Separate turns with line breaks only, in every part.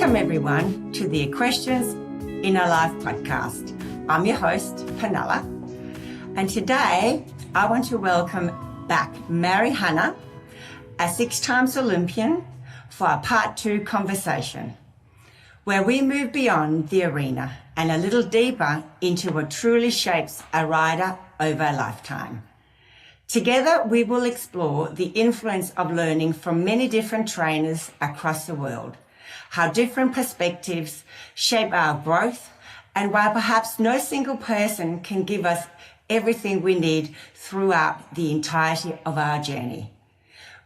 Welcome everyone to the Equestrians Inner Life podcast. I'm your host, Penella, and today I want to welcome back Mary Hanna, a 6-time Olympian, for a part 2 conversation, where we move beyond the arena and a little deeper into what truly shapes a rider over a lifetime. Together, we will explore the influence of learning from many different trainers across the world, how different perspectives shape our growth, and why perhaps no single person can give us everything we need throughout the entirety of our journey.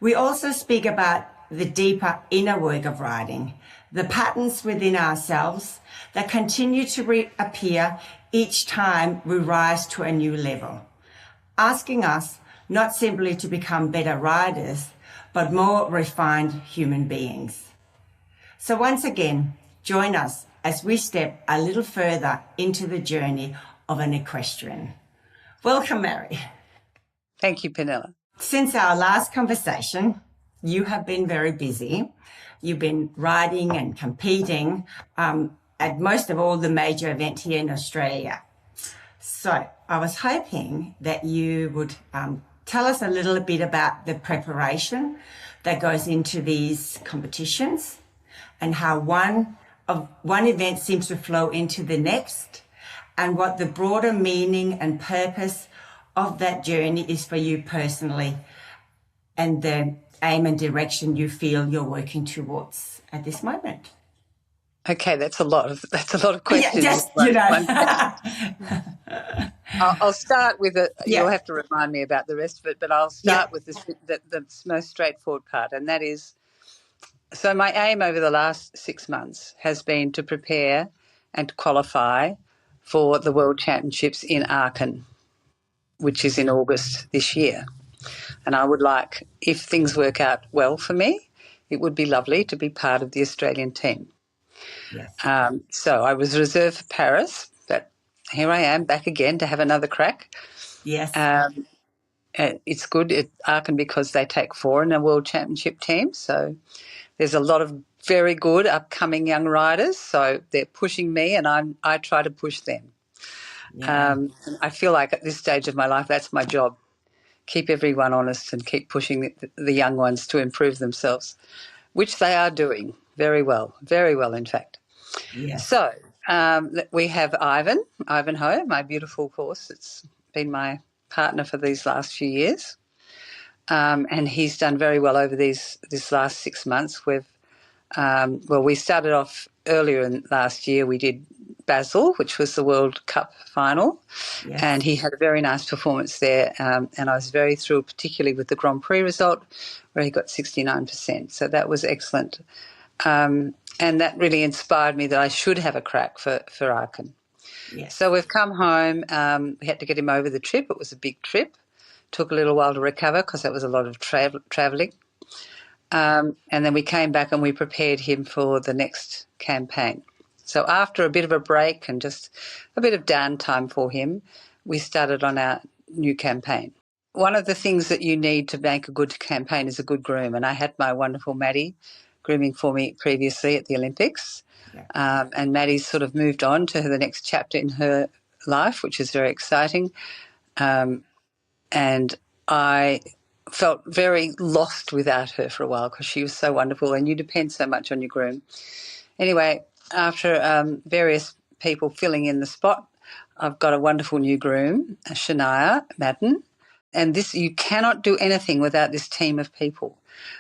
We also speak about the deeper inner work of riding, the patterns within ourselves that continue to reappear each time we rise to a new level, asking us not simply to become better riders, but more refined human beings. So once again, join us as we step a little further into the journey of an equestrian. Welcome, Mary.
Thank you, Penella.
Since our last conversation, you have been very busy. You've been riding and competing at most of all the major events here in Australia. So I was hoping that you would tell us a little bit about the preparation that goes into these competitions and how one event seems to flow into the next, and what the broader meaning and purpose of that journey is for you personally, and the aim and direction you feel you're working towards at this moment.
Okay, that's a lot of questions.
Yeah,
I'll start with it.
Yeah.
You'll have to remind me about the rest of it, but I'll start with the most straightforward part, and that is, so my aim over the last 6 months has been to prepare and to qualify for the World Championships in Aachen, which is in August this year. And I would like, if things work out well for me, it would be lovely to be part of the Australian team.
Yes.
So I was reserved for Paris, but here I am back again to have another crack.
Yes.
It's good at Aachen because they take 4 in a World Championship team. So there's a lot of very good upcoming young riders. So they're pushing me and I try to push them.
Yeah.
I feel like at this stage of my life, that's my job. Keep everyone honest and keep pushing the young ones to improve themselves, which they are doing very well, in fact.
Yes.
So we have Ivanhoe, my beautiful horse. It's been my partner for these last few years, and he's done very well over this last 6 months. We started off earlier in last year. We did Basel, which was the World Cup final,
Yes.
and he had a very nice performance there, and I was very thrilled, particularly with the Grand Prix result, where he got 69%. So that was excellent. And that really inspired me that I should have a crack for Aachen.
Yes.
So we've come home. We had to get him over the trip. It was a big trip. Took a little while to recover because that was a lot of travelling. And then we came back and we prepared him for the next campaign. So after a bit of a break and just a bit of downtime for him, we started on our new campaign. One of the things that you need to make a good campaign is a good groom. And I had my wonderful Maddie grooming for me previously at the Olympics.
Yeah.
And Maddie's sort of moved on to the next chapter in her life, which is very exciting. And I felt very lost without her for a while because she was so wonderful and you depend so much on your groom. Anyway, after various people filling in the spot, I've got a wonderful new groom, Shania Madden, and you cannot do anything without this team of people.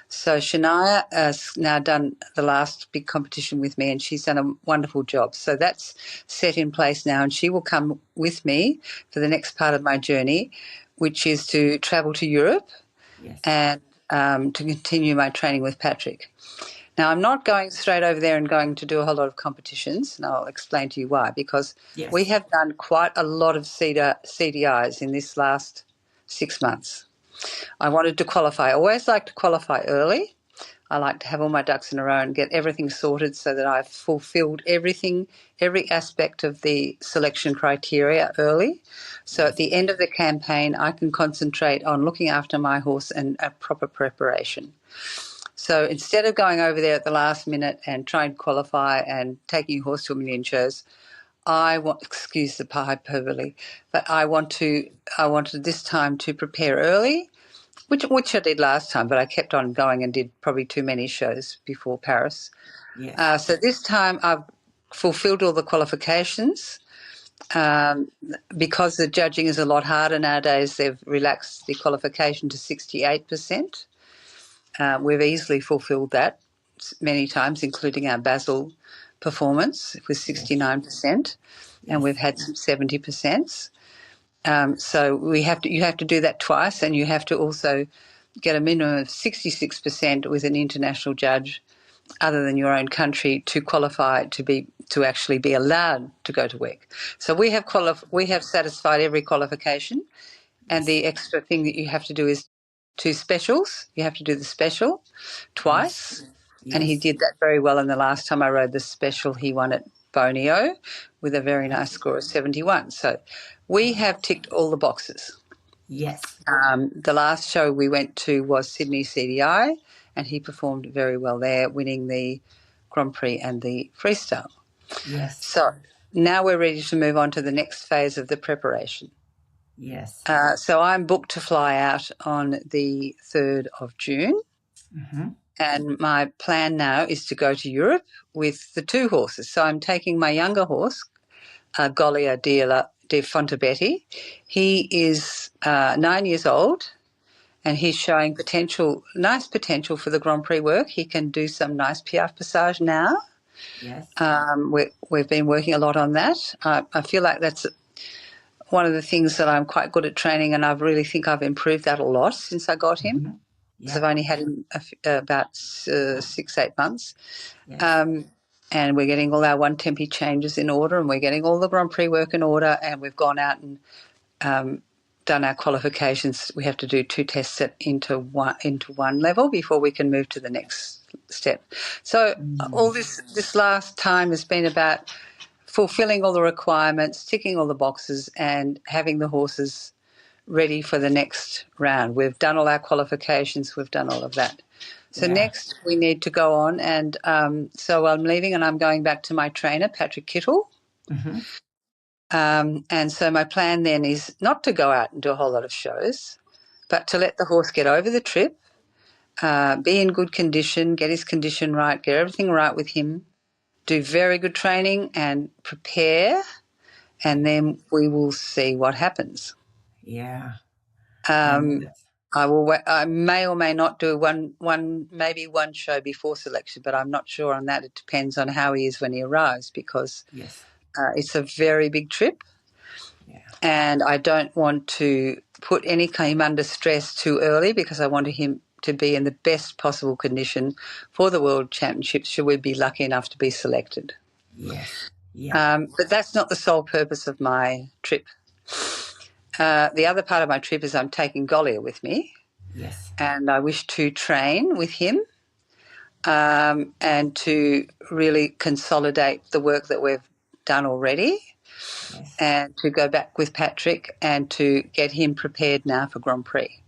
So Shania has now done the last big competition with me and she's done a wonderful job. So that's set in place now and she will come with me for the next part of my journey, which is to travel to Europe.
Yes.
And to continue my training with Patrick. Now, I'm not going straight over there and going to do a whole lot of competitions, and I'll explain to you why, because
Yes.
we have done quite a lot of CDIs in this last 6 months. I wanted to qualify. I always like to qualify early. I like to have all my ducks in a row and get everything sorted so that I've fulfilled everything, every aspect of the selection criteria early. So at the end of the campaign, I can concentrate on looking after my horse and a proper preparation. So instead of going over there at the last minute and trying to qualify and taking your horse to a million shows, excuse the hyperbole, but I wanted this time to prepare early, which I did last time, but I kept on going and did probably too many shows before Paris.
Yes.
So this time I've fulfilled all the qualifications. Because the judging is a lot harder nowadays, they've relaxed the qualification to 68%. We've easily fulfilled that many times, including our Basel performance with 69%, and we've had some 70%. So you have to do that twice, and you have to also get a minimum of 66% with an international judge other than your own country to qualify to actually be allowed to go to WEC. So we have satisfied every qualification, and the extra thing that you have to do is 2 specials. You have to do the special twice, and he did that very well. And the last time I rode the special, he won at Bonio with a very nice score of 71. So we have ticked all the boxes.
Yes.
The last show we went to was Sydney CDI, and he performed very well there, winning the Grand Prix and the freestyle.
Yes.
So now we're ready to move on to the next phase of the preparation.
Yes.
So I'm booked to fly out on the 3rd of June, and my plan now is to go to Europe with the 2 horses. So I'm taking my younger horse, Golia de Fontabetti. He is 9 years old, and he's showing nice potential for the Grand Prix work. He can do some nice Piaffe Passage now.
Yes.
We've been working a lot on that. I feel like that's one of the things that I'm quite good at training, and I really think I've improved that a lot since I got him. So I've only had him about 6-8 months. And we're getting all our one-tempi changes in order, and we're getting all the Grand Prix work in order, and we've gone out and done our qualifications. We have to do 2 tests into one level before we can move to the next step. So all this last time has been about fulfilling all the requirements, ticking all the boxes, and having the horses ready for the next round. We've done all our qualifications. We've done all of that. So next we need to go on, and so I'm leaving and I'm going back to my trainer, Patrick Kittle. And so my plan then is not to go out and do a whole lot of shows, but to let the horse get over the trip, be in good condition, get his condition right, get everything right with him, do very good training and prepare, and then we will see what happens.
Yeah.
I may or may not do maybe one show before selection, but I'm not sure on that. It depends on how he is when he arrives, because it's a very big trip, and I don't want to put him under stress too early, because I want him to be in the best possible condition for the World Championships should we be lucky enough to be selected.
Yes.
But that's not the sole purpose of my trip. The other part of my trip is I'm taking Golia with me.
Yes.
And I wish to train with him and to really consolidate the work that we've done already, and to go back with Patrick and to get him prepared now for Grand Prix,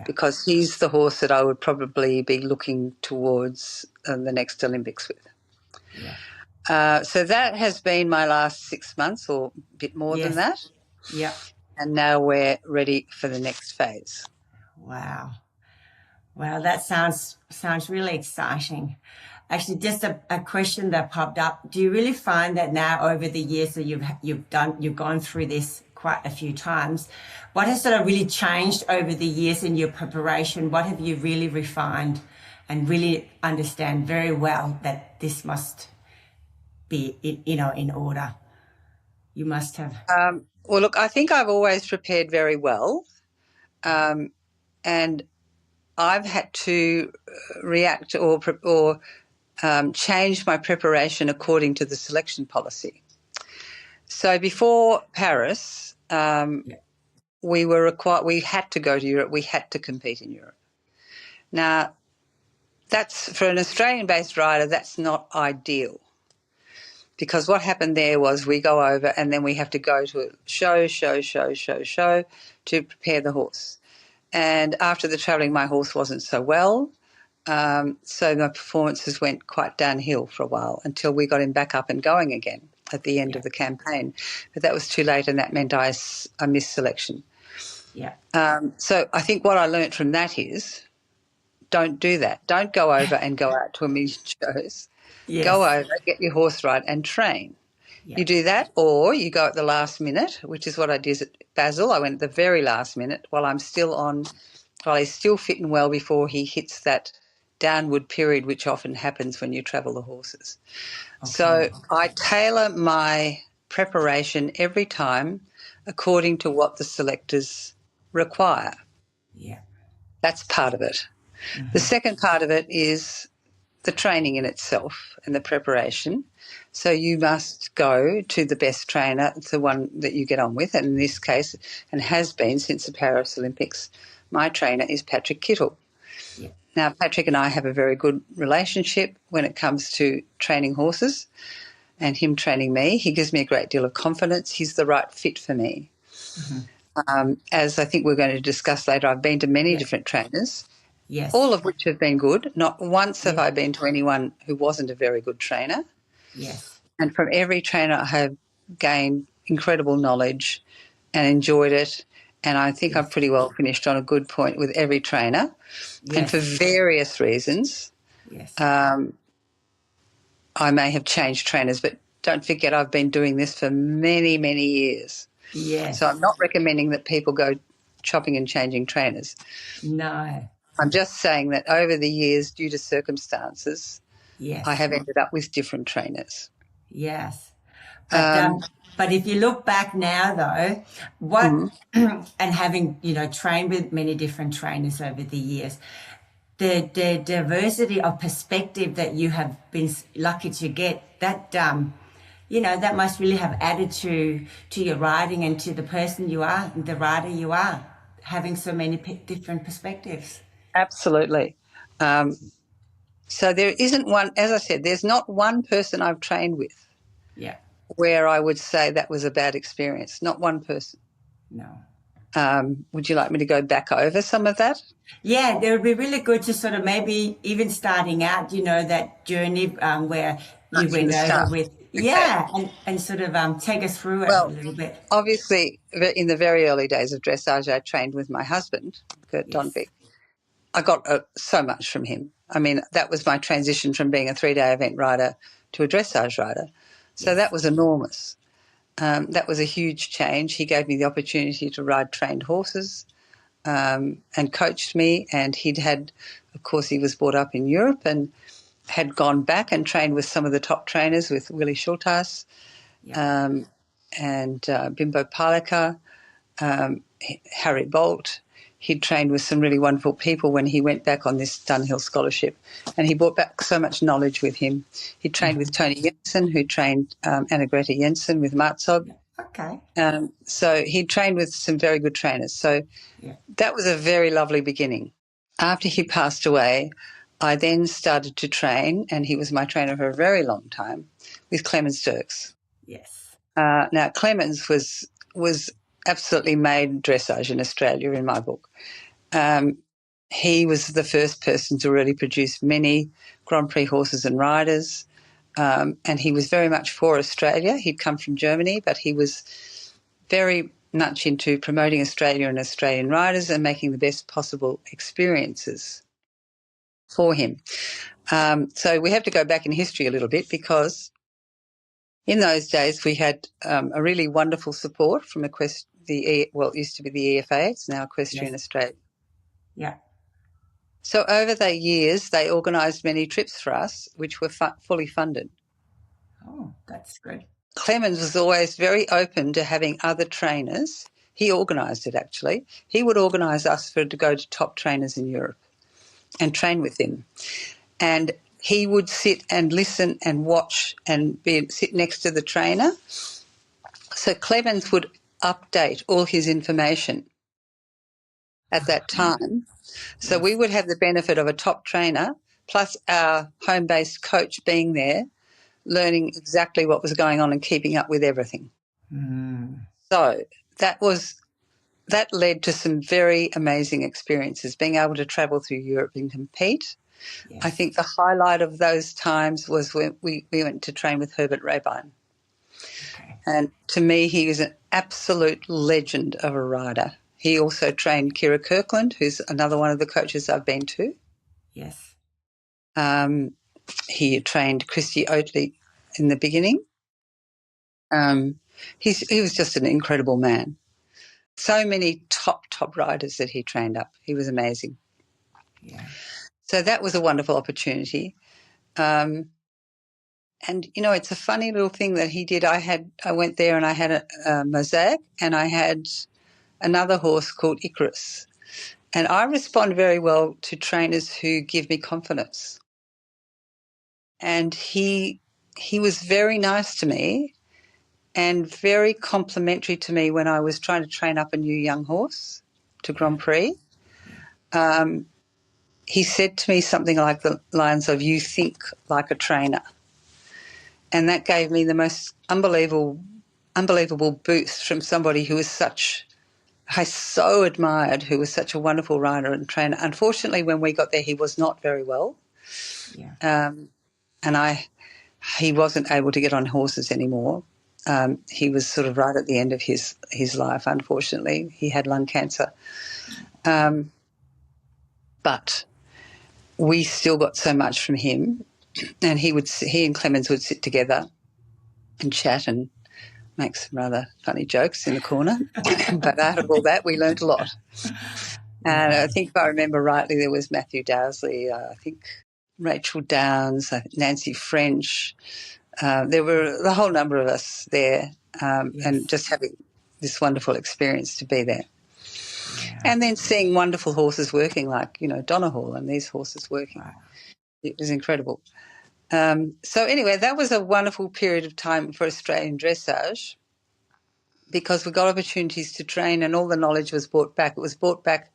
because he's the horse that I would probably be looking towards the next Olympics with. So that has been my last 6 months, or a bit more than that. And now we're ready for the next phase.
Wow. Well, that sounds really exciting. Actually, just a question that popped up. Do you really find that now, over the years that you've gone through this quite a few times, what has sort of really changed over the years in your preparation? What have you really refined and really understand very well that this must be, in order? You must have.
Well, look, I think I've always prepared very well, and I've had to react or change my preparation according to the selection policy. So before Paris, we had to go to Europe. We had to compete in Europe. Now, that's, for an Australian-based rider, that's not ideal, because what happened there was we go over and then we have to go to a show to prepare the horse. And after the travelling, my horse wasn't so well. So my performances went quite downhill for a while until we got him back up and going again at the end of the campaign. But that was too late, and that meant I missed selection.
Yeah.
So I think what I learnt from that is don't do that. Don't go over and go out to a million shows.
Yes.
Go over, get your horse right and train.
Yeah.
You do that, or you go at the last minute, which is what I did at Basel. I went at the very last minute while he's still fit and well before he hits that downward period, which often happens when you travel the horses.
Okay.
So I tailor my preparation every time according to what the selectors require.
Yeah.
That's part of it. Mm-hmm. The second part of it is the training in itself and the preparation. So you must go to the best trainer, the one that you get on with, and in this case, and has been since the Paris Olympics, my trainer is Patrick Kittle.
Yeah.
Now, Patrick and I have a very good relationship when it comes to training horses and him training me. He gives me a great deal of confidence. He's the right fit for me. Mm-hmm. As I think we're going to discuss later, I've been to many different trainers, all of which have been good. Not once have I been to anyone who wasn't a very good trainer.
Yes.
And from every trainer I have gained incredible knowledge and enjoyed it. And I think I've pretty well finished on a good point with every trainer. Yes. And for various reasons, I may have changed trainers, but don't forget I've been doing this for many, many years.
Yes.
So I'm not recommending that people go chopping and changing trainers.
No.
I'm just saying that over the years, due to circumstances, I have ended up with different trainers.
Yes. But if you look back now, though, what and having, trained with many different trainers over the years, the diversity of perspective that you have been lucky to get, that, that must really have added to your riding and to the person you are, the rider you are, having so many different perspectives.
Absolutely. So there isn't one, as I said, there's not one person I've trained with where I would say that was a bad experience. Not one person.
No.
Would you like me to go back over some of that?
Yeah, it would be really good to sort of maybe even starting out, that journey where you went over with, and sort of take us through it a little bit.
Obviously, in the very early days of dressage, I trained with my husband, Kurt Donvik. I got so much from him. I mean, that was my transition from being a 3-day event rider to a dressage rider. So that was enormous. That was a huge change. He gave me the opportunity to ride trained horses and coached me. And of course, he was brought up in Europe and had gone back and trained with some of the top trainers, with Willy Schultas and Bimbo Palika, Harry Bolt. He'd trained with some really wonderful people when he went back on this Dunhill scholarship, and he brought back so much knowledge with him. He trained with Tony Jensen, who trained Anna Greta Jensen with Marzog.
Okay.
So he trained with some very good trainers. So that was a very lovely beginning. After he passed away, I then started to train, and he was my trainer for a very long time, with Clemens Dirks.
Yes.
Now, Clemens was absolutely made dressage in Australia in my book. He was the first person to really produce many Grand Prix horses and riders, and he was very much for Australia. He'd come from Germany, but he was very much into promoting Australia and Australian riders and making the best possible experiences for him. So we have to go back in history a little bit, because in those days we had a really wonderful support from it used to be the EFA, it's now Equestrian Australia.
Yeah.
So over the years, they organised many trips for us, which were fully funded.
Oh, that's good.
Clemens was always very open to having other trainers. He organised it, actually. He would organise us to go to top trainers in Europe and train with them. And he would sit and listen and watch and sit next to the trainer. So Clemens would update all his information at that time. So we would have the benefit of a top trainer plus our home-based coach being there, learning exactly what was going on and keeping up with everything. So that led to some very amazing experiences, being able to travel through Europe and compete,
Yes.
I think the highlight of those times was when we went to train with Herbert Rabine.
Okay.
And to me, he was an absolute legend of a rider. He also trained Kira Kirkland, who's another one of the coaches I've been to.
Yes.
He trained Christy Oatley in the beginning. He was just an incredible man. So many top riders that he trained up. He was amazing.
Yeah.
So that was a wonderful opportunity. And, you know, it's a funny little thing that he did. I went there and I had a Mosaic, and I had another horse called Icarus. And I respond very well to trainers who give me confidence. And he was very nice to me and very complimentary to me when I was trying to train up a new young horse to Grand Prix. He said to me something like the lines of, "You think like a trainer." And that gave me the most unbelievable boost from somebody who was I so admired, who was such a wonderful rider and trainer. Unfortunately, when we got there, he was not very well.
Yeah.
And he wasn't able to get on horses anymore. He was sort of right at the end of his life, unfortunately. He had lung cancer. But we still got so much from him. And he and Clemens would sit together and chat and make some rather funny jokes in the corner. But out of all that, we learned a lot. And I think if I remember rightly, there was Matthew Dowsley, I think Rachel Downs, Nancy French. There were a whole number of us there, and just having this wonderful experience to be there.
Yeah.
And then seeing wonderful horses working, like, you know, Donoghue and these horses working.
Wow.
It was incredible. So anyway, that was a wonderful period of time for Australian dressage, because we got opportunities to train and all the knowledge was brought back. It was brought back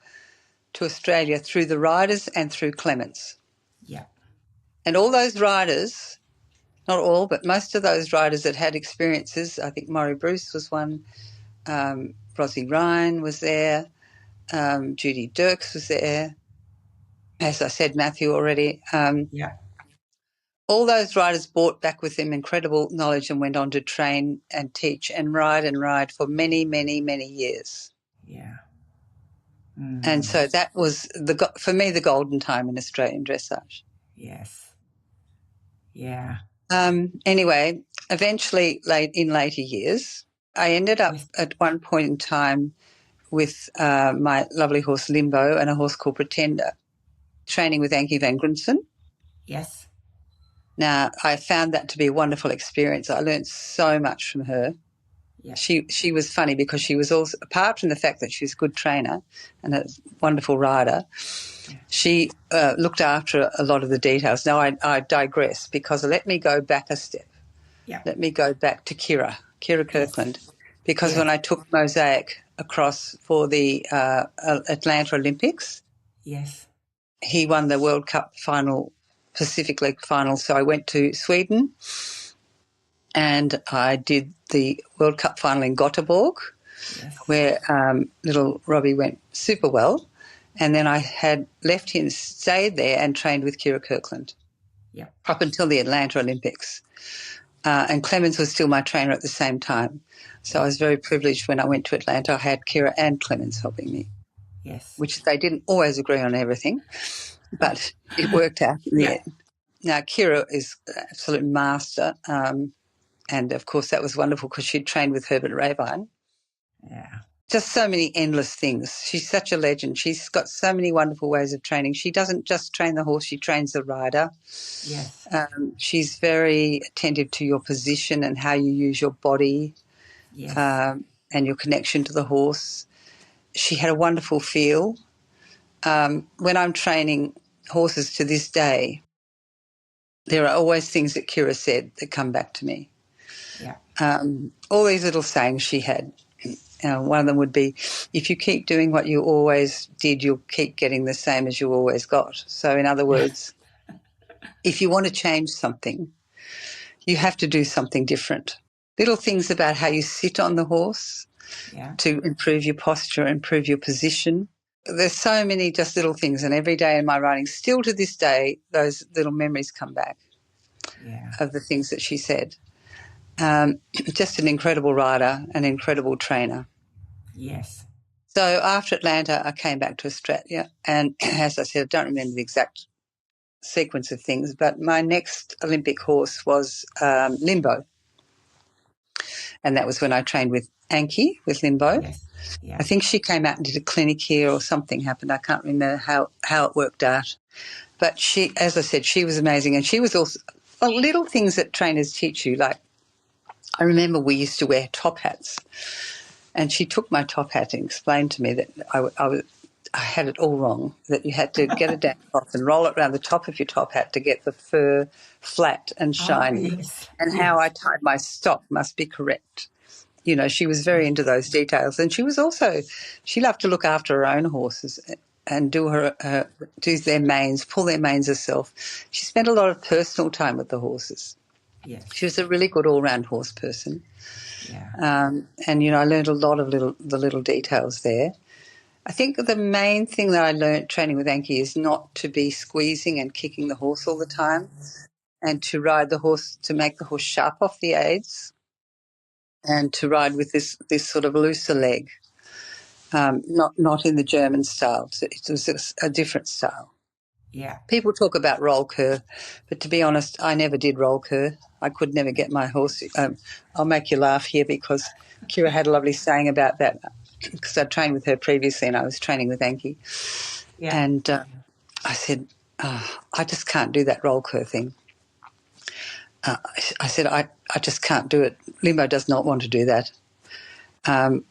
to Australia through the riders and through Clements.
Yeah.
And all those riders, not all, but most of those riders that had experiences, I think Maury Bruce was one, Rosie Ryan was there, Judy Dirks was there, as I said, Matthew already.
Yeah.
All those riders brought back with them incredible knowledge and went on to train and teach and ride for many, many, many years.
Yeah.
And so that was, for me, the golden time in Australian dressage.
Yes. Yeah.
Anyway, eventually, in later years, I ended up at one point in time with my lovely horse Limbo and a horse called Pretender, training with Ankie van Grimson.
Yes.
Now, I found that to be a wonderful experience. I learned so much from her.
Yeah.
She was funny because she was also, apart from the fact that she was a good trainer and a wonderful rider, she looked after a lot of the details. Now, I digress, because let me go back a step.
Yeah.
Let me go back to Kira Kirkland, because when I took Mosaic across for the Atlanta Olympics,
yes,
he won the World Cup final, Pacific League final. So I went to Sweden and I did the World Cup final in Gothenburg, where little Robbie went super well. And then I had left him, stayed there and trained with Kira Kirkland up until the Atlanta Olympics. And Clemens was still my trainer at the same time. So I was very privileged when I went to Atlanta. I had Kira and Clemens helping me.
Yes.
Which they didn't always agree on everything, but it worked out in the end. Now, Kira is an absolute master, and, of course, that was wonderful because she'd trained with Herbert Rabine.
Yeah.
Just so many endless things. She's such a legend. She's got so many wonderful ways of training. She doesn't just train the horse, she trains the rider.
Yes.
She's very attentive to your position and how you use your body and your connection to the horse. She had a wonderful feel. When I'm training horses to this day, there are always things that Kira said that come back to me.
Yeah.
All these little sayings she had. One of them would be, if you keep doing what you always did, you'll keep getting the same as you always got. So in other words, if you want to change something, you have to do something different. Little things about how you sit on the horse to improve your posture, improve your position, there's so many just little things, and every day in my writing, still to this day, those little memories come back
Yeah.
of the things that she said. Just an incredible rider, an incredible trainer.
Yes.
So after Atlanta, I came back to Australia, and as I said, I don't remember the exact sequence of things, but my next Olympic horse was Limbo, and that was when I trained with Anki, with Limbo.
Yes. Yeah.
I think she came out and did a clinic here or something happened. I can't remember how it worked out. But she, as I said, she was amazing. And she was also little things that trainers teach you. Like I remember we used to wear top hats. And she took my top hat and explained to me that I had it all wrong, that you had to get a damp cloth and roll it around the top of your top hat to get the fur flat and
Oh,
shiny.
yes.
And
Yes.
how I tied my stock must be correct. You know, she was very into those details. And she loved to look after her own horses and do their manes, pull their manes herself. She spent a lot of personal time with the horses.
Yes.
She was a really good all-round horse person.
Yeah.
And, you know, I learned a lot of the little details there. I think the main thing that I learned training with Anki is not to be squeezing and kicking the horse all the time, and to ride the horse, to make the horse sharp off the aids, and to ride with this sort of looser leg, not in the German style. It was a different style.
Yeah.
People talk about roll cur, but to be honest, I never did roll cur. I could never get my horse. I'll make you laugh here because Kira had a lovely saying about that, because I trained with her previously and I was training with Anki.
Yeah.
And I said, I just can't do that roll cur thing. I said, I just can't do it. Limbo does not want to do that. And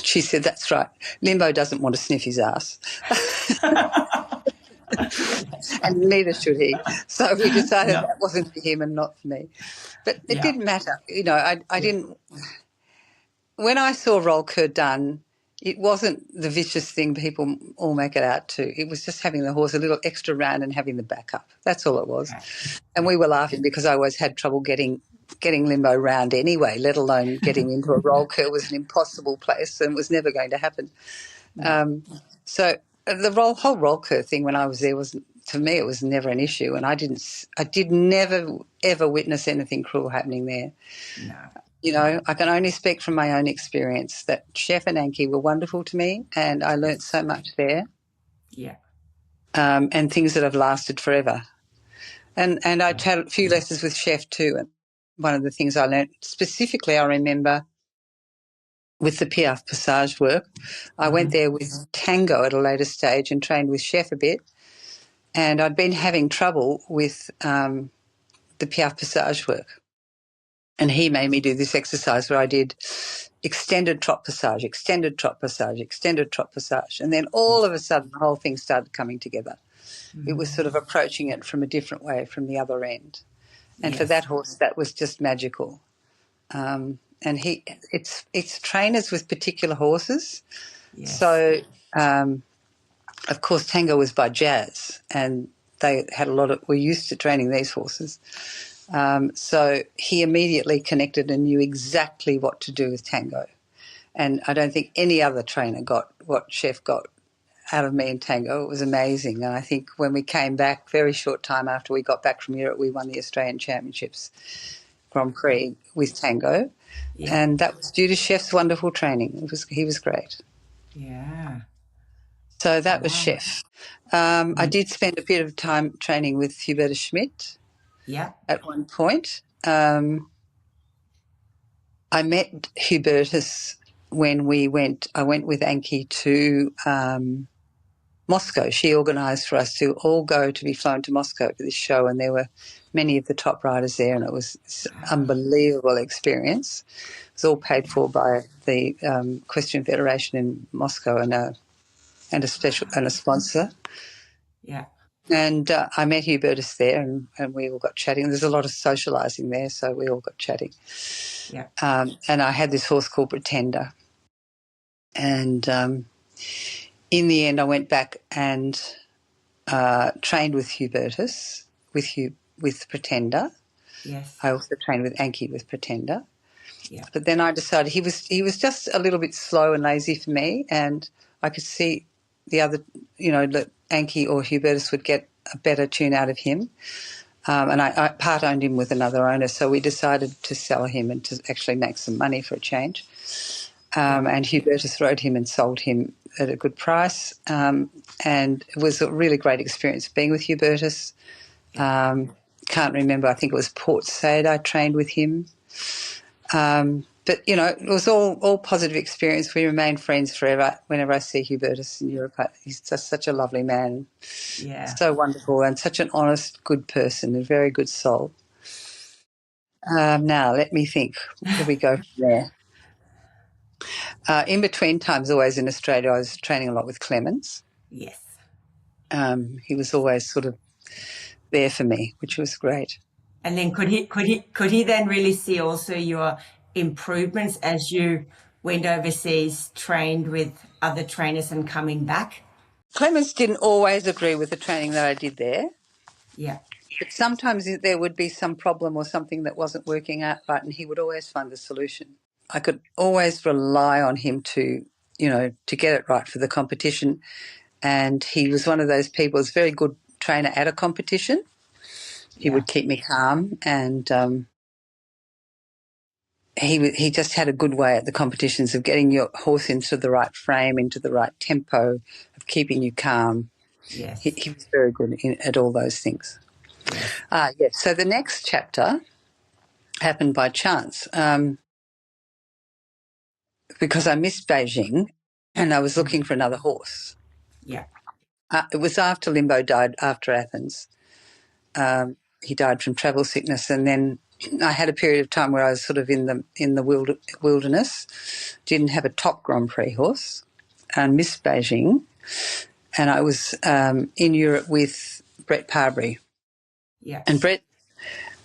she said, that's right. Limbo doesn't want to sniff his ass. And neither should he. So we decided that wasn't for him and not for me. But it didn't matter. You know, I didn't. When I saw roll cur done, it wasn't the vicious thing people all make it out to. It was just having the horse a little extra round and having the backup. That's all it was. And we were laughing because I always had trouble getting Limbo round anyway, let alone getting into a roll cur was an impossible place and was never going to happen. So the whole roll cur thing when I was there was, to me, it was never an issue, and I did never ever witness anything cruel happening there.
No.
You know, I can only speak from my own experience that Chef and Anki were wonderful to me, and I learnt so much there.
Yeah.
And things that have lasted forever. And I had a few lessons with Chef too. And one of the things I learnt specifically, I remember with the Piaffe Passage work, I went there with Tango at a later stage and trained with Chef a bit. And I'd been having trouble with the Piaffe Passage work. And he made me do this exercise where I did extended trot passage, extended trot passage, extended trot passage. And then all of a sudden the whole thing started coming together. It was sort of approaching it from a different way from the other end. And for that horse, that was just magical. And it's trainers with particular horses.
Yes.
So, of course, Tango was by Jazz, and they had were used to training these horses. So he immediately connected and knew exactly what to do with Tango. And I don't think any other trainer got what Chef got out of me and Tango. It was amazing. And I think when we came back, very short time after we got back from Europe, we won the Australian Championships Grand Prix with Tango. Yeah. And that was due to Chef's wonderful training. He was great.
Yeah.
So that was Chef. I did spend a bit of time training with Hubertus Schmidt.
Yeah.
At one point. I met Hubertus when I went with Anki to Moscow. She organised for us to all go to be flown to Moscow to this show, and there were many of the top riders there, and it was an unbelievable experience. It was all paid for by the Equestrian Federation in Moscow and a sponsor.
Yeah.
And I met Hubertus there, and we all got chatting. There's a lot of socialising there, so we all got chatting.
Yeah.
And I had this horse called Pretender. And in the end, I went back and trained with Hubertus, with Pretender.
Yes.
I also trained with Anki with Pretender.
Yeah.
But then I decided he was just a little bit slow and lazy for me, and I could see the other, that Anki or Hubertus would get a better tune out of him. And I part-owned him with another owner, so we decided to sell him and to actually make some money for a change. And Hubertus rode him and sold him at a good price. And it was a really great experience being with Hubertus. Can't remember, I think it was Port Said I trained with him. But, it was all positive experience. We remain friends forever. Whenever I see Hubertus in Europe, he's just such a lovely man.
Yeah.
So wonderful and such an honest, good person, a very good soul. Now, let me think. Where we go from there? In between times, always in Australia, I was training a lot with Clemens.
Yes.
He was always sort of there for me, which was great.
And then could he then really see also your improvements as you went overseas, trained with other trainers and coming back?
Clemens didn't always agree with the training that I did there.
Yeah.
But sometimes there would be some problem or something that wasn't working out right, and he would always find the solution. I could always rely on him to get it right for the competition. And he was one of those people, was a very good trainer at a competition. He would keep me calm, and he just had a good way at the competitions of getting your horse into the right frame, into the right tempo, of keeping you calm.
Yes.
He was very good at all those things. Yes. So the next chapter happened by chance because I missed Beijing and I was looking for another horse.
Yeah.
It was after Limbo died, after Athens. He died from travel sickness, and then I had a period of time where I was sort of in the wilderness, didn't have a top Grand Prix horse, and missed Beijing, and I was in Europe with Brett Parbury.
Yeah.
And Brett,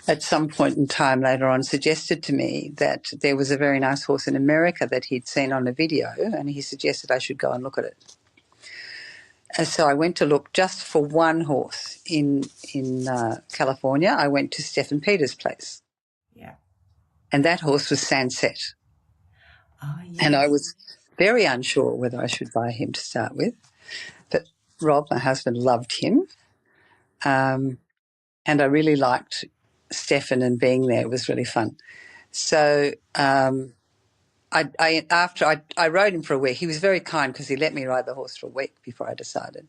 at some point in time later on, suggested to me that there was a very nice horse in America that he'd seen on a video, and he suggested I should go and look at it. And so I went to look just for one horse in California. I went to Stephen Peters' place.
Yeah.
And that horse was Sunset.
Oh, yes.
And I was very unsure whether I should buy him to start with. But Rob, my husband, loved him. And I really liked Stephen, and being there was really fun. So I rode him for a week. He was very kind because he let me ride the horse for a week before I decided.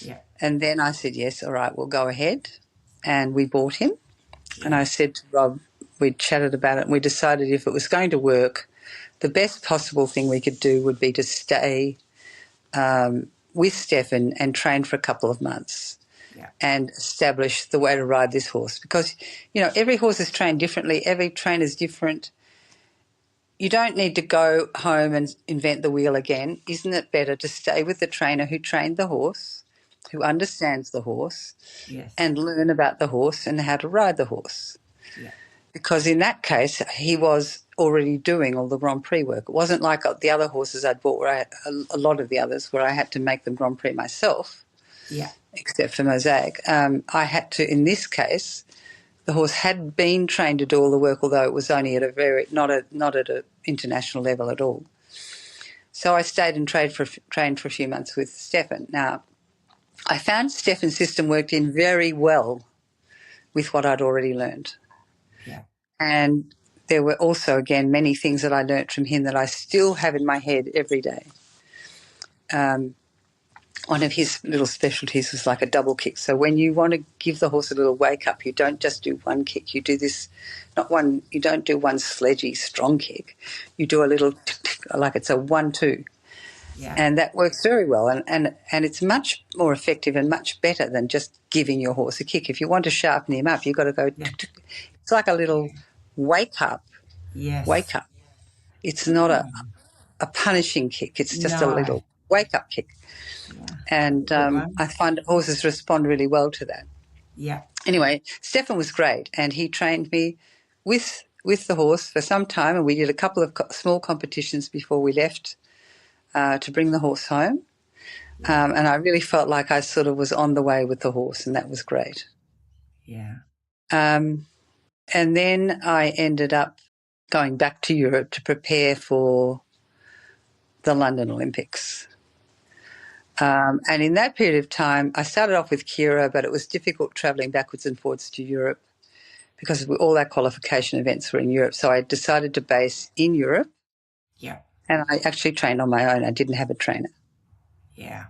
Yeah.
And then I said, yes, all right, we'll go ahead. And we bought him. And I said to Rob, we chatted about it, and we decided if it was going to work, the best possible thing we could do would be to stay with Stefan and train for a couple of months and establish the way to ride this horse. Because, every horse is trained differently. Every trainer's different. You don't need to go home and invent the wheel again. Isn't it better to stay with the trainer who trained the horse, who understands the horse, and learn about the horse and how to ride the horse?
Yeah.
Because in that case, he was already doing all the Grand Prix work. It wasn't like the other horses I'd bought, where a lot of the others, where I had to make them Grand Prix myself, except for Mosaic. I had to, in this case, the horse had been trained to do all the work, although it was only at not at an international level at all. So I stayed and trained for a few months with Stefan. Now, I found Stefan's system worked in very well with what I'd already learned.
Yeah.
And there were also, again, many things that I learnt from him that I still have in my head every day. One of his little specialties was like a double kick. So when you want to give the horse a little wake up, you don't just do one kick. You do this, you don't do one sledgy, strong kick. You do a little tick, tick, like it's a 1-2.
Yeah.
And that works very well. And it's much more effective and much better than just giving your horse a kick. If you want to sharpen him up, you've got to go tick, tick. It's like a little wake up.
Yes.
Wake up. It's not a punishing kick. It's just a little wake up kick.
Yeah.
And I find that horses respond really well to that.
Yeah.
Anyway, Stefan was great, and he trained me with the horse for some time, and we did a couple of small competitions before we left to bring the horse home. And I really felt like I sort of was on the way with the horse, and that was great.
Yeah.
And then I ended up going back to Europe to prepare for the London Olympics. And in that period of time, I started off with Kira, but it was difficult travelling backwards and forwards to Europe because all our qualification events were in Europe. So I decided to base in Europe.
Yeah.
And I actually trained on my own. I didn't have a trainer.
Yeah.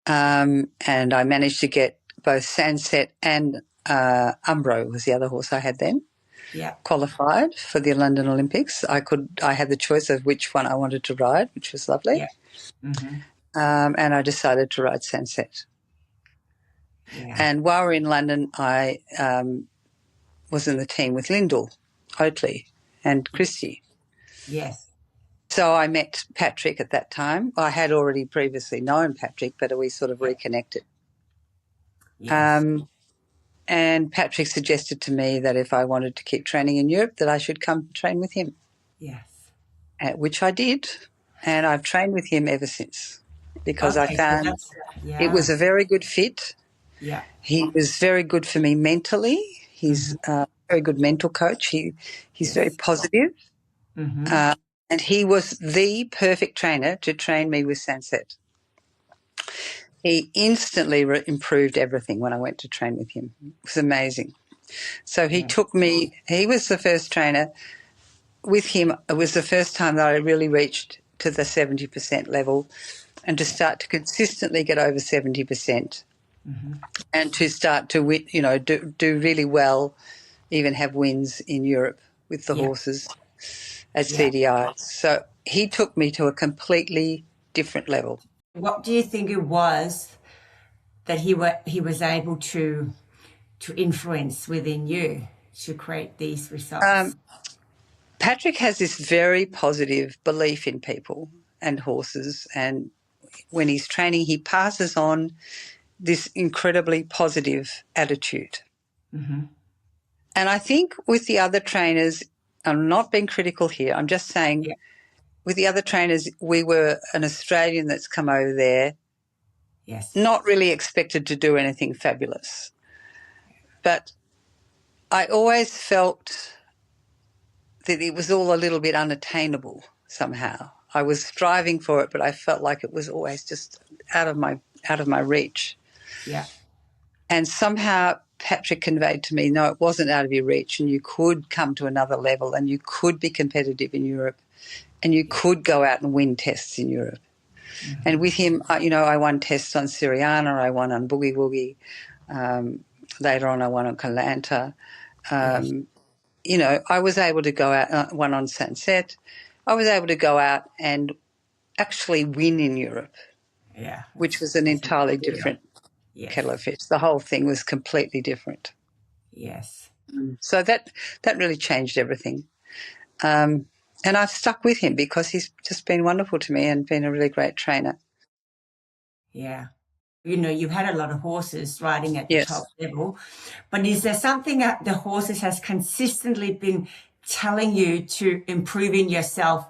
And I managed to get both Sunset and Umbro was the other horse I had then.
Yeah.
Qualified for the London Olympics. I had the choice of which one I wanted to ride, which was lovely.
Yeah. Mm-hmm.
And I decided to ride Sunset.
Yeah.
And while we were in London, I was in the team with Lyndall, Oatley and Christie.
Yes.
So I met Patrick at that time. I had already previously known Patrick, but we sort of reconnected.
Yes.
And Patrick suggested to me that if I wanted to keep training in Europe, that I should come train with him.
Yes.
Which I did, and I've trained with him ever since because I found it was a very good fit.
Yeah.
He was very good for me mentally. He's a very good mental coach. He's very positive.
Mm-hmm.
And he was the perfect trainer to train me with Sunset. He instantly improved everything when I went to train with him. It was amazing. So he took me, he was the first trainer. With him, it was the first time that I really reached to the 70% level and to start to consistently get over 70% and to start to, do really well, even have wins in Europe with the horses at CDI. So he took me to a completely different level.
What do you think it was that he was able to influence within you to create these results?
Patrick has this very positive belief in people and horses, and when he's training, he passes on this incredibly positive attitude.
Mm-hmm.
And I think with the other trainers, I'm not being critical here, I'm just saying with the other trainers, we were an Australian that's come over there, not really expected to do anything fabulous. But I always felt that it was all a little bit unattainable somehow. I was striving for it, but I felt like it was always just out of my reach.
Yeah.
And somehow Patrick conveyed to me, no, it wasn't out of your reach, and you could come to another level, and you could be competitive in Europe, and you could go out and win tests in Europe. Mm-hmm. And with him, I won tests on Syriana, I won on Boogie Woogie. Later on, I won on Kalanta. I was able to go out, one on Sunset. I was able to go out and actually win in Europe, which was an entirely different kettle of fish. The whole thing was completely different.
Yes.
So that really changed everything. And I've stuck with him because he's just been wonderful to me and been a really great trainer.
Yeah. You've had a lot of horses riding at the top level, but is there something that the horses has consistently been telling you to improve in yourself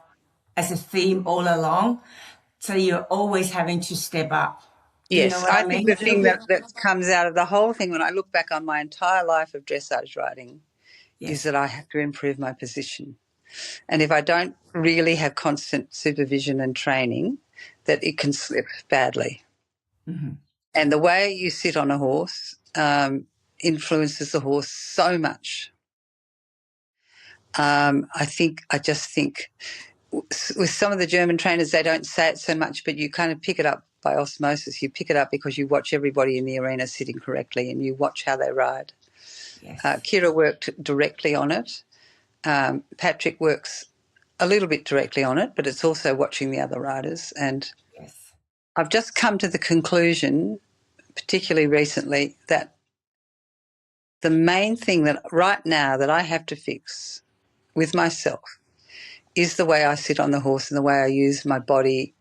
as a theme all along? So you're always having to step up.
Yes,
you know what I mean?
think the thing that comes out of the whole thing when I look back on my entire life of dressage riding is that I have to improve my position. And if I don't really have constant supervision and training, that it can slip badly. Mm-hmm. And the way you sit on a horse influences the horse so much. I just think with some of the German trainers, they don't say it so much, but you kind of pick it up by osmosis. You pick it up because you watch everybody in the arena sitting correctly and you watch how they ride. Yes. Kira worked directly on it. Patrick works a little bit directly on it, but it's also watching the other riders. And I've just come to the conclusion, particularly recently, that the main thing that right now that I have to fix with myself is the way I sit on the horse and the way I use my body,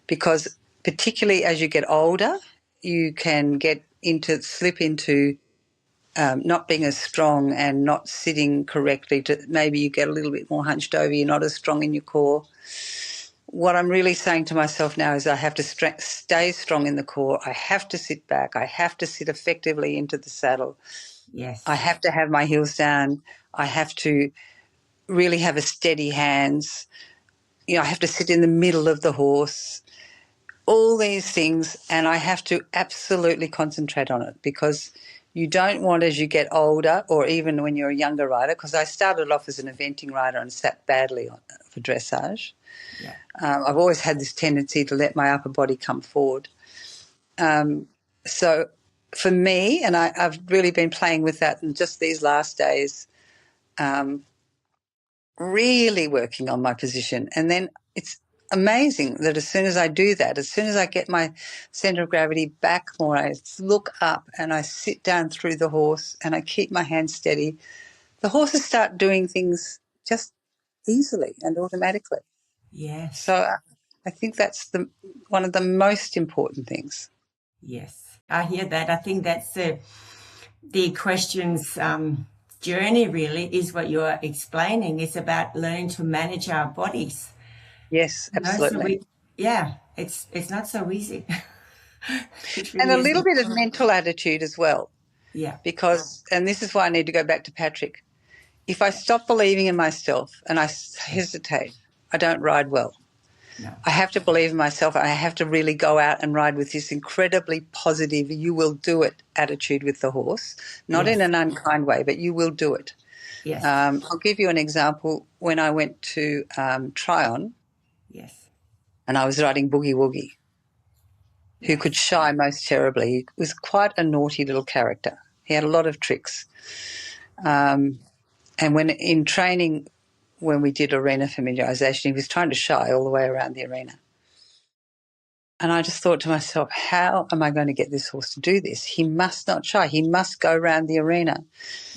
because particularly as you get older, you can slip into not being as strong and not sitting correctly. Maybe you get a little bit more hunched over, you're not as strong in your core. What I'm really saying to myself now is I have to stay strong in the core. I have to sit back. I have to sit effectively into the saddle. Yes. I have to have my heels down. I have to really have a steady hands. I have to sit in the middle of the horse. all these things, and I have to absolutely concentrate on it because you don't want, as you get older or even when you're a younger rider, because I started off as an eventing rider and sat badly for dressage.
Yeah.
I've always had this tendency to let my upper body come forward. So for me, and I've really been playing with that in just these last days, really working on my position. And then it's amazing that as soon as I do that, as soon as I get my center of gravity back more, I look up and I sit down through the horse and I keep my hands steady, the horses start doing things just easily and automatically.
Yes.
So I think that's one of the most important things.
Yes. I hear that. I think that's the equestrian's journey really is what you're explaining. It's about learning to manage our bodies.
Yes,
You know, so
absolutely.
it's not so easy. It
And
really
a little
isn't.
bit of mental attitude as well,
Yeah.
because, and this is why I need to go back to Patrick. If I stop believing in myself and I hesitate, I don't ride well.
No.
I have to believe in myself and I have to really go out and ride with this incredibly positive, you will do it attitude with the horse, not in
Yes.
an unkind way, but you will do it.
Yes.
I'll give you an example. When I went to Tryon
Yes.
and I was riding Boogie Woogie, who could
Yes.
shy most terribly. He was quite a naughty little character. He had a lot of tricks. And when in training, when we did arena familiarisation, he was trying to shy all the way around the arena. And I just thought to myself, how am I going to get this horse to do this? He must not shy. He must go around the arena.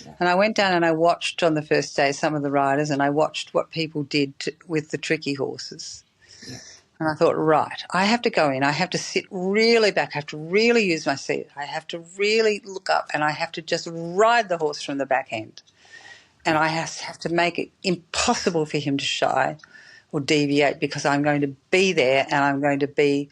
Yeah.
And I went down and I watched on the first day some of the riders and I watched what people did with the tricky horses.
Yeah.
And I thought, right, I have to go in. I have to sit really back. I have to really use my seat. I have to really look up and I have to just ride the horse from the back end. And I have to make it impossible for him to shy or deviate because I'm going to be there and I'm going to be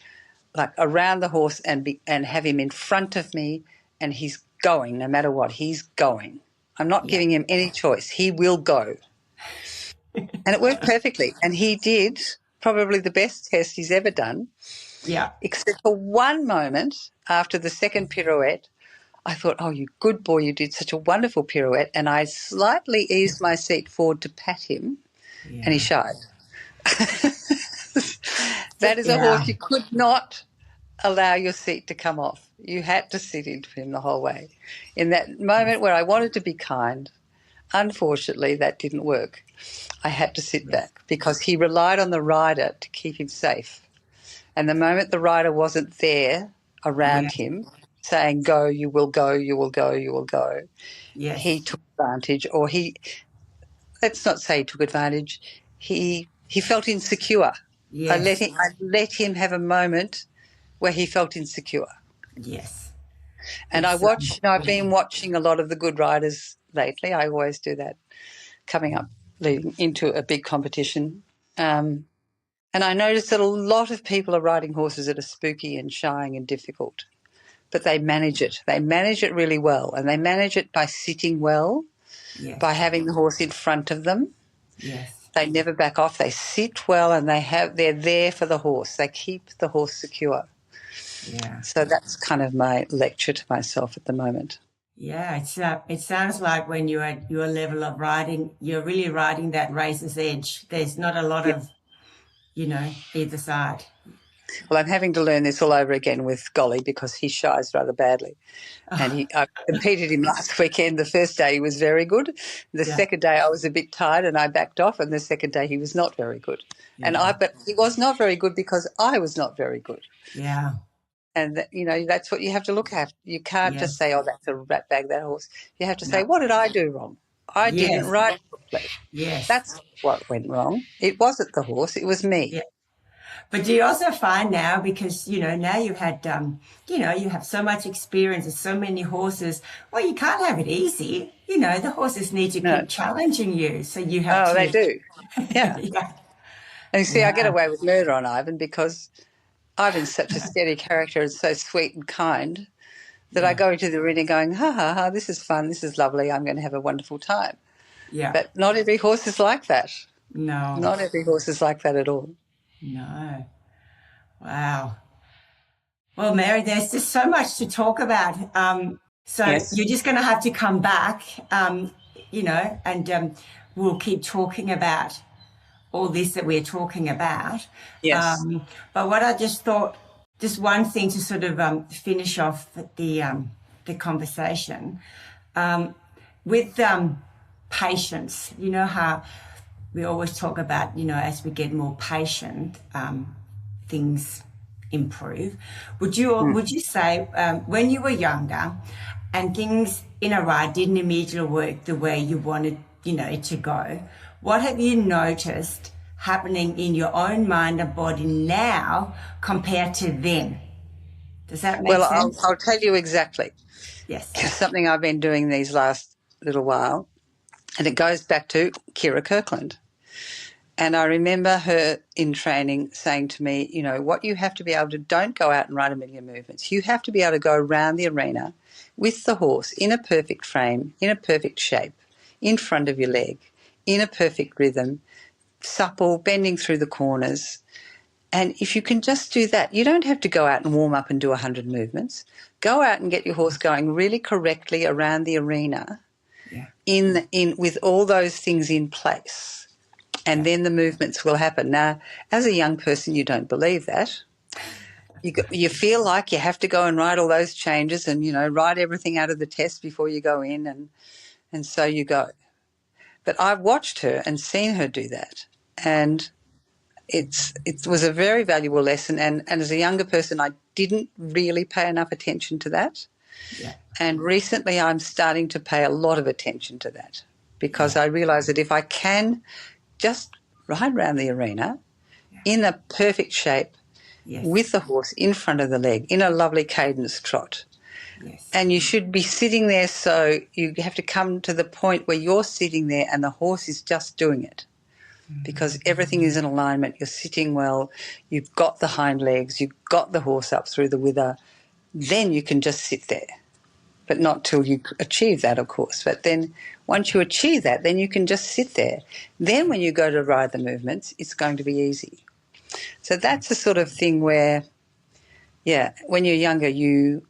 like around the horse and have him in front of me and he's going no matter what. He's going. I'm not
Yeah.
giving him any choice. He will go. And it worked perfectly. And he did probably the best test he's ever done,
Yeah.
except for one moment after the second pirouette. I thought, oh, you good boy, you did such a wonderful pirouette. And I slightly eased my seat forward to pat him and he
Yeah.
shied. That is a
Yeah.
horse you could not allow your seat to come off. You had to sit into him the whole way. In that moment where I wanted to be kind, unfortunately, that didn't work. I had to sit
Yes.
back because he relied on the rider to keep him safe. And the moment the rider wasn't there around
Yes.
him saying, go, you will go, you will go, you will go, he
Yes.
took advantage, or let's not say he took advantage, he felt insecure. I
Yes.
let him have a moment where he felt insecure.
Yes.
And
It's
I've been watching a lot of the good riders lately. I always do that coming up, leading into a big competition. And I noticed that a lot of people are riding horses that are spooky and shying and difficult, but they manage it. They manage it really well, and they manage it by sitting well,
yes.
by having the horse in front of them.
Yes.
They never back off. They sit well, and they're there for the horse. They keep the horse secure.
Yeah.
So that's kind of my lecture to myself at the moment.
Yeah, it sounds like when you're at your level of riding, you're really riding that racer's edge. There's not a lot
Yeah.
of, either side.
Well, I'm having to learn this all over again with Golly because he shies rather badly. And I competed him last weekend. The first day he was very good. The
Yeah.
second day I was a bit tired and I backed off. And the second day he was not very good.
Yeah.
But he was not very good because I was not very good.
Yeah.
And, that's what you have to look at. You can't just
Yes.
say, oh, that's a rat bag, that horse. You have to say,
No.
what did I do wrong? I didn't
Yes.
ride properly.
Yes.
That's what went wrong. It wasn't the horse. It was me.
Yeah. But do you also find now, because, now you've had, you have so much experience with so many horses, well, you can't have it easy. The horses need to
No.
keep challenging you. So you have
Oh,
to.
they do. Yeah.
Yeah.
And you see, I get
Yeah.
away with murder on Ivan because Ivan's such a steady character and so sweet and kind that I
Yeah.
go into the arena going, ha, ha, ha, this is fun, this is lovely, I'm going to have a wonderful time.
Yeah.
But not every horse is like that.
No.
Not every horse is like that at all.
No. Wow. Well, Mary, there's just so much to talk about. So
Yes.
you're just going to have to come back, and we'll keep talking about all this that we're talking about.
Yes.
But what I just thought, just one thing to sort of finish off the conversation with patience. You know how we always talk about, as we get more patient, things improve. Would you say when you were younger and things in a ride didn't immediately work the way you wanted, it to go, what have you noticed happening in your own mind and body now compared to then? Does that make
Well,
sense?
I'll tell you exactly.
Yes.
Something I've been doing these last little while, and it goes back to Kira Kirkland. And I remember her in training saying to me, what you have to be able to, don't go out and ride a million movements. You have to be able to go around the arena with the horse in a perfect frame, in a perfect shape, in front of your leg, in a perfect rhythm, supple, bending through the corners. And if you can just do that, you don't have to go out and warm up and do 100 movements. Go out and get your horse going really correctly around the arena
Yeah.
in with all those things in place. And then the movements will happen. Now, as a young person, you don't believe that. You feel like you have to go and write all those changes and, write everything out of the test before you go in, and so you go. But I've watched her and seen her do that, and it was a very valuable lesson. And as a younger person, I didn't really pay enough attention to that.
Yeah.
And recently I'm starting to pay a lot of attention to that because I realise that if I can just ride around the arena in a perfect shape
Yes.
with the horse in front of the leg in a lovely cadence trot.
Yes.
And you should be sitting there, so you have to come to the point where you're sitting there and the horse is just doing it because everything is in alignment. You're sitting well, you've got the hind legs, you've got the horse up through the wither. Then you can just sit there, but not till you achieve that, of course. But then once you achieve that, then you can just sit there. Then when you go to ride the movements, it's going to be easy. So that's the sort of thing where, when you're younger, you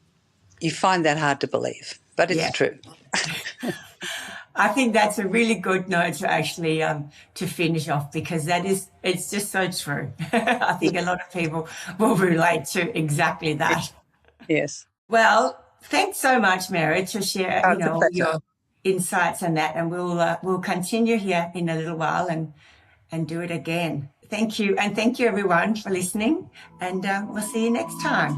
find that hard to believe, but it's true.
I think that's a really good note to actually to finish off because it's just so true. I think a lot of people will relate to exactly that.
Yes.
Well, thanks so much, Mary, to share,
It's a
all
pleasure.
your insights on that, and we'll continue here in a little while and do it again. Thank you, and thank you everyone for listening, and we'll see you next time.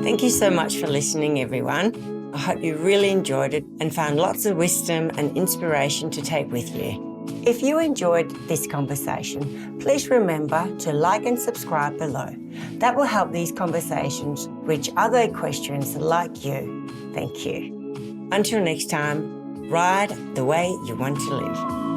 Thank you so much for listening, everyone. I hope you really enjoyed it and found lots of wisdom and inspiration to take with you. If you enjoyed this conversation, please remember to like and subscribe below. That will help these conversations reach other equestrians like you. Thank you. Until next time, ride the way you want to live.